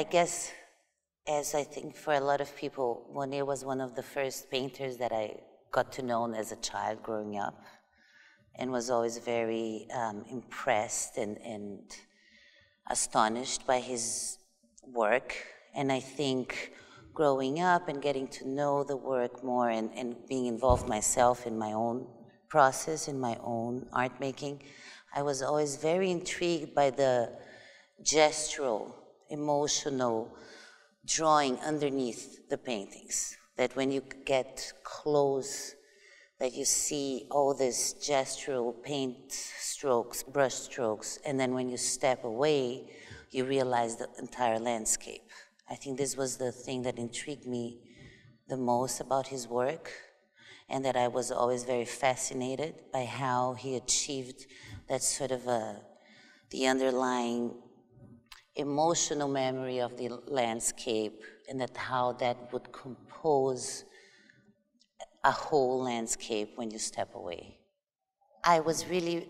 I guess, as I think for a lot of people, Monet was one of the first painters that I got to know as a child growing up, and was always very impressed and astonished by his work. And I think growing up and getting to know the work more and being involved myself in my own process, in my own art making, I was always very intrigued by the gestural, emotional drawing underneath the paintings. That when you get close, that you see all this gestural paint strokes, brush strokes, and then when you step away, you realize the entire landscape. I think this was the thing that intrigued me the most about his work, and that I was always very fascinated by how he achieved that sort of the underlying emotional memory of the landscape, and that how that would compose a whole landscape when you step away. I was really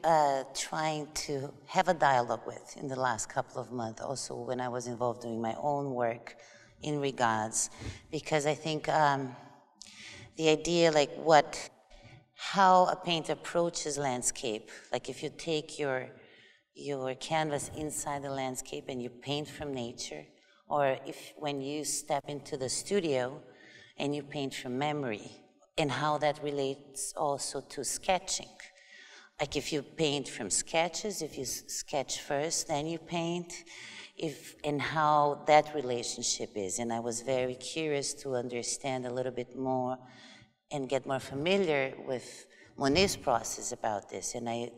trying to have a dialogue with in the last couple of months, also when I was involved doing my own work in regards, because I think the idea like how a painter approaches landscape, like if you take your canvas inside the landscape and you paint from nature, or if when you step into the studio and you paint from memory, and how that relates also to sketching. Like if you paint from sketches, if you sketch first, then you paint, and how that relationship is. And I was very curious to understand a little bit more and get more familiar with Monet's process about this. And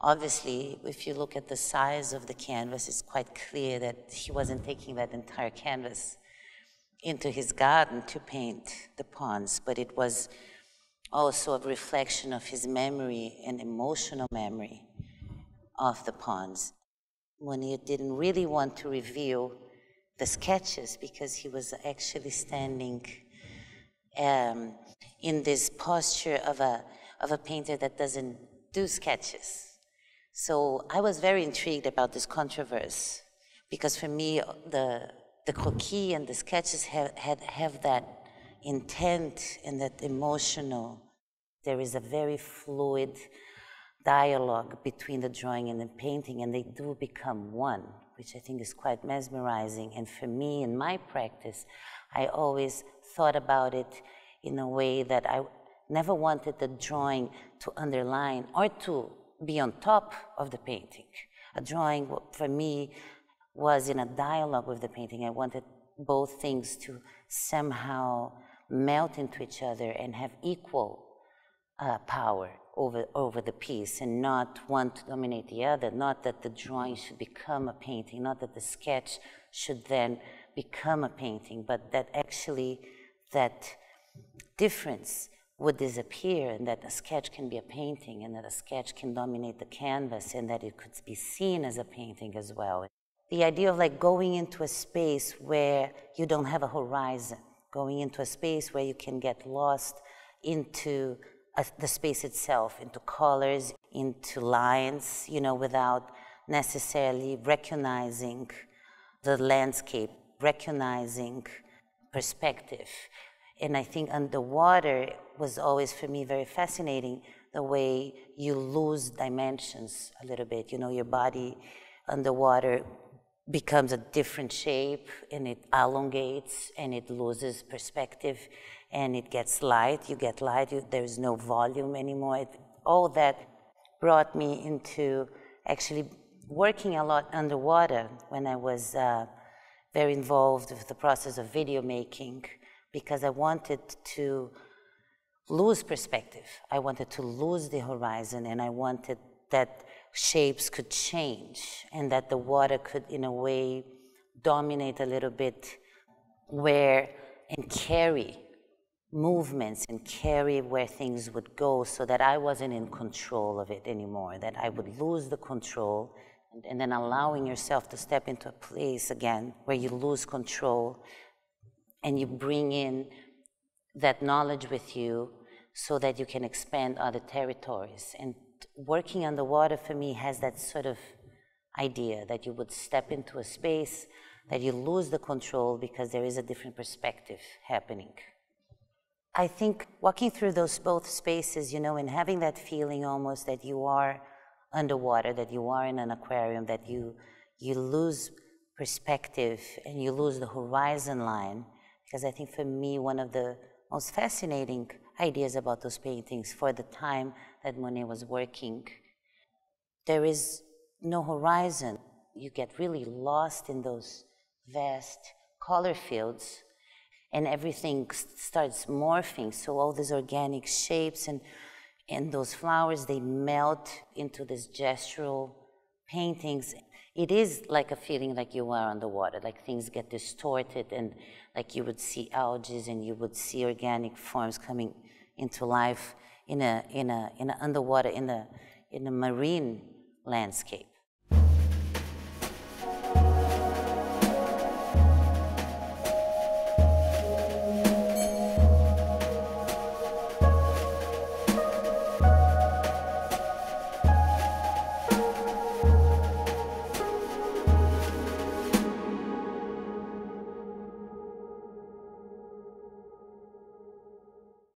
obviously, if you look at the size of the canvas, it's quite clear that he wasn't taking that entire canvas into his garden to paint the ponds, but it was also a reflection of his memory and emotional memory of the ponds. Monet didn't really want to reveal the sketches because he was actually standing in this posture of a painter that doesn't do sketches. So I was very intrigued about this controversy, because for me, the croquis and the sketches have that intent and that emotional. There is a very fluid dialogue between the drawing and the painting, and they do become one, which I think is quite mesmerizing. And for me, in my practice, I always thought about it in a way that I never wanted the drawing to underline or to be on top of the painting. A drawing, for me, was in a dialogue with the painting. I wanted both things to somehow melt into each other and have equal power over the piece, and not one to dominate the other. Not that the drawing should become a painting, not that the sketch should then become a painting, but that actually that difference would disappear, and that a sketch can be a painting, and that a sketch can dominate the canvas, and that it could be seen as a painting as well. The idea of like going into a space where you don't have a horizon, going into a space where you can get lost into the space itself, into colors, into lines, you know, without necessarily recognizing the landscape, recognizing perspective. And I think underwater was always, for me, very fascinating, the way you lose dimensions a little bit. You know, your body underwater becomes a different shape, and it elongates, and it loses perspective, and it gets light. You get light, there's no volume anymore. All that brought me into actually working a lot underwater when I was very involved with the process of video making, because I wanted to lose perspective. I wanted to lose the horizon, and I wanted that shapes could change, and that the water could, in a way, dominate a little bit and carry movements and carry where things would go, so that I wasn't in control of it anymore, that I would lose the control, and then allowing yourself to step into a place again where you lose control and you bring in that knowledge with you so that you can expand other territories. And working underwater for me has that sort of idea that you would step into a space that you lose the control because there is a different perspective happening. I think walking through those both spaces, you know, and having that feeling almost that you are underwater, that you are in an aquarium, that you lose perspective and you lose the horizon line, because I think for me, one of the most fascinating ideas about those paintings for the time that Monet was working, there is no horizon. You get really lost in those vast color fields, and everything starts morphing. So all these organic shapes and those flowers, they melt into these gestural paintings. It is like a feeling like you are underwater, like things get distorted, and like you would see algae and you would see organic forms coming into life in a underwater, in a marine landscape.